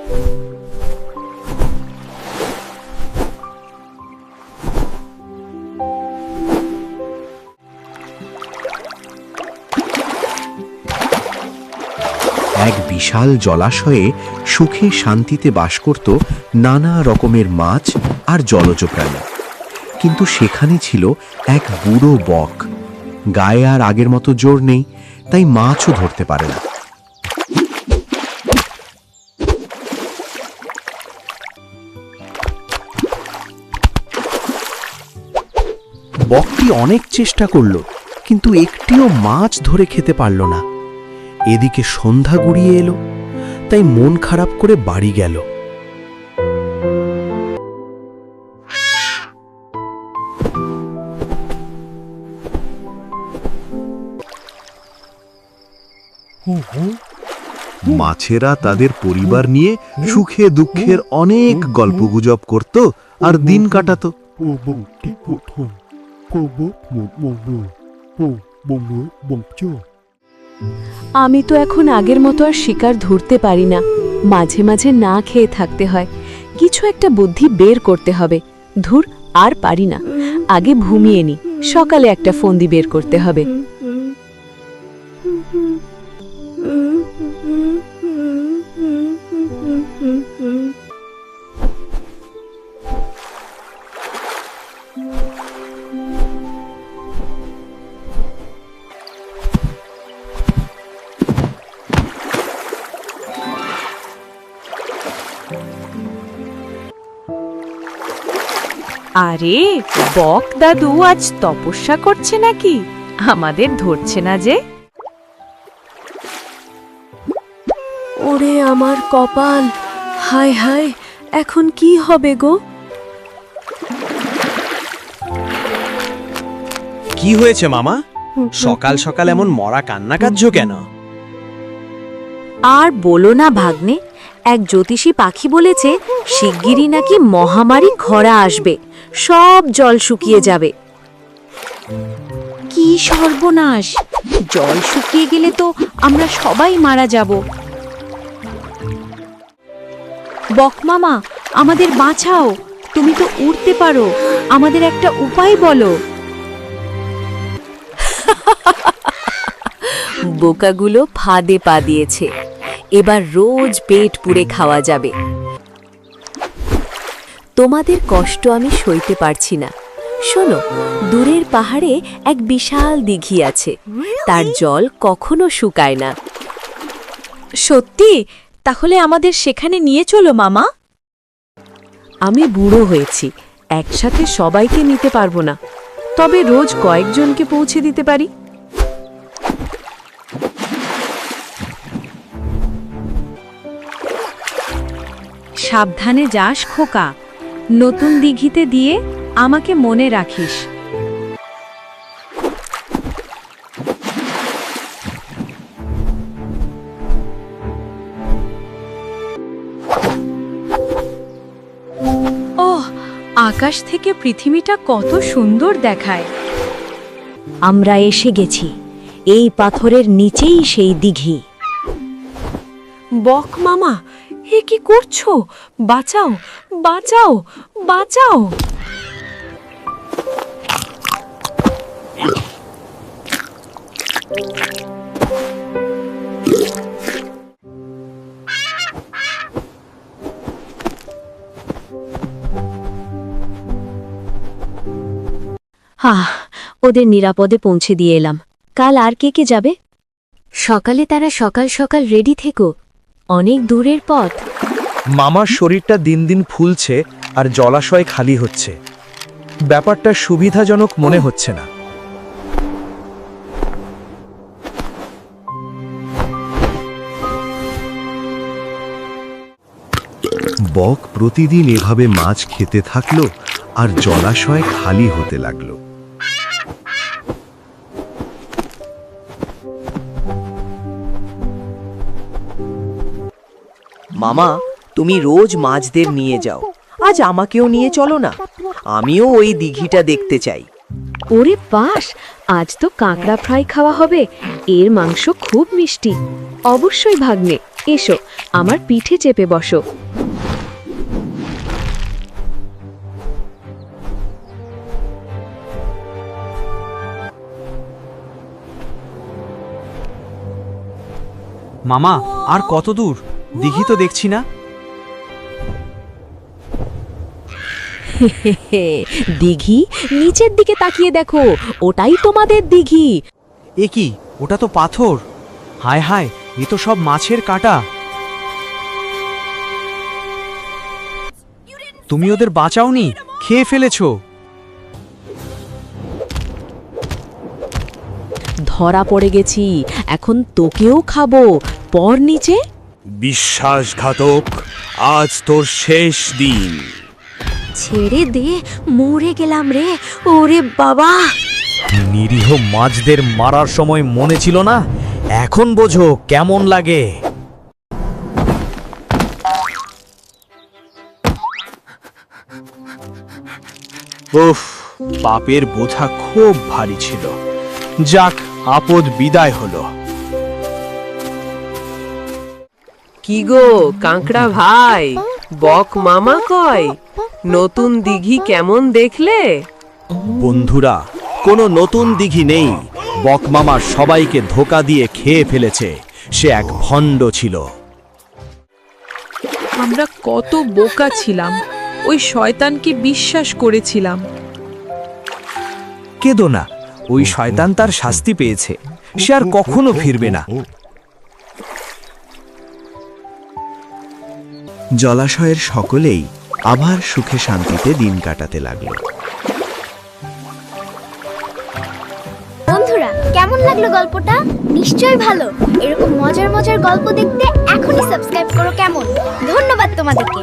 এক বিশাল জলাশয়ে সুখে শান্তিতে বাস করত নানা রকমের মাছ আর জলজ প্রাণী। কিন্তু সেখানে ছিল এক বুড়ো বক। গায়ে আর আগের মতো জোর নেই, তাই মাছও ধরতে পারে না। বকটি অনেক চেষ্টা করল, কিন্তু একটিও মাছ ধরে খেতে পারল না। এদিকে সন্ধ্যা গড়িয়ে এলো, তাই মন খারাপ করে বাড়ি গেল। মাছেরা তাদের পরিবার নিয়ে সুখে দুঃখের অনেক গল্পগুজব করত আর দিন কাটাতো। আমি তো এখন আগের মতো আর শিকার ধরতে পারি না। মাঝে মাঝে না খেয়ে থাকতে হয়। কিছু একটা বুদ্ধি বের করতে হবে। ধুর, আর পারি না। আগে ঘুমিয়ে নি, সকালে একটা ফন্দি বের করতে হবে। আরে, বক দাদু আজ তপস্যা করছে নাকি? আমাদের ধরছে না যে। ওরে আমার কপাল, হায় হায়, এখন কি হবে গো? কি হয়েছে মামা? সকাল সকাল এমন মরা কান্না কাঁদছো কেন? আর বলো না ভাগ্নে, এক জ্যোতিষী পাখি বলেছে শিগগিরই নাকি মহামারী খরা আসবে, সব জল শুকিয়ে যাবে। কি সর্বনাশ! জল শুকিয়ে গেলে তো আমরা সবাই মারা যাব। বক মামা, আমাদের বাঁচাও। তুমি তো উড়তে পারো, আমাদের একটা উপায় বলো। বোকাগুলো ফাঁদে পা দিয়েছে, এবার রোজ পেট পুড়ে খাওয়া যাবে। তোমাদের কষ্ট আমি সইতে পারছি না। শোনো, দূরের পাহাড়ে এক বিশাল দিঘি আছে, তার জল কখনো শুকায় না। সত্যি? তাহলে আমাদের সেখানে নিয়ে চলো মামা। আমি বুড়ো হয়েছি, একসাথে সবাইকে নিতে পারবো না, তবে রোজ কয়েকজনকে পৌঁছে দিতে পারি। সাবধানে যাস খোকা, নতুন দিঘিতে দিয়ে আমাকে মনে রাখিস। ওহ, আকাশ থেকে পৃথিবীটা কত সুন্দর দেখায়। আমরা এসে গেছি, এই পাথরের নিচেই সেই দিঘি। বক মামা, এ কি করছো? বাঁচাও, বাঁচাও, বাঁচাও! ওদের নিরাপদে পৌঁছে দিয়ে এলাম। কাল আর কে কে যাবে? সকালে তারা সকাল সকাল রেডি থেকো, অনেক দূরের পথ। মামার শরীরটা দিন দিন ফুলছে আর জলাশয় খালি হচ্ছে। ব্যাপারটা সুবিধাজনক মনে হচ্ছে না। বক প্রতিদিন এভাবে মাছ খেতে থাকলো আর জলাশয় খালি হতে লাগলো। মামা, তুমি রোজ মাছদের নিয়ে যাও, আজ আমাকেও নিয়ে চলো না, আমিও ওই দিঘিটা দেখতে চাই। ওরে বাস, আজ তো কাঁকড়া ফ্রাই খাওয়া হবে। এর মাংস খুব মিষ্টি। অবশ্যই ভাগ্নে, এসো আমার পিঠে চেপে বসো। মামা আর কত দূর? দিঘি তো দেখছি না। দিঘি? নিচের দিকে তাকিয়ে দেখো, ওটাই তোমাদের দিঘি। এ কি, ওটা তো পাথর। হায় হায়, এ তো সব মাছের কাঁটা। তুমি ওদের বাঁচাওনি, খেয়ে ফেলেছো। ধরা পড়ে গেছি, এখন তোকেও খাবো। পর নিচে। বিশ্বাসঘাতক, আজ তোর শেষ দিন। ছেড়ে দে, মরে গেলাম রে। ওরে বাবা! নিরীহ মাছদের মারার সময় মনে ছিল না? এখন বোঝো কেমন লাগে। উফ, পাপের বোঝা খুব ভারী ছিল। যাক, আপদ বিদায় হলো। কি গো কাঁকড়া ভাই, বক মামা কয়, নতুন দিঘি কেমন দেখলে? বন্ধুরা, কোনো নতুন দিঘি নেই। বকমামা সবাইকে ধোকা দিয়ে খেয়ে ফেলেছে। সে এক ভণ্ড ছিল। আমরা কত বোকা ছিলাম, ওই শয়তানকে বিশ্বাস করেছিলাম। কেঁদো না, ওই শয়তান তার শাস্তি পেয়েছে। সে আর কখনো ফিরবে না। জলাশয়ের সকলেই আবার সুখে শান্তিতে দিন কাটাতে লাগলো। বন্ধুরা, কেমন লাগলো গল্পটা? নিশ্চয়ই ভালো। এরকম মজার মজার গল্প দেখতে এখনই সাবস্ক্রাইব করো। কেমন? ধন্যবাদ তোমাদেরকে।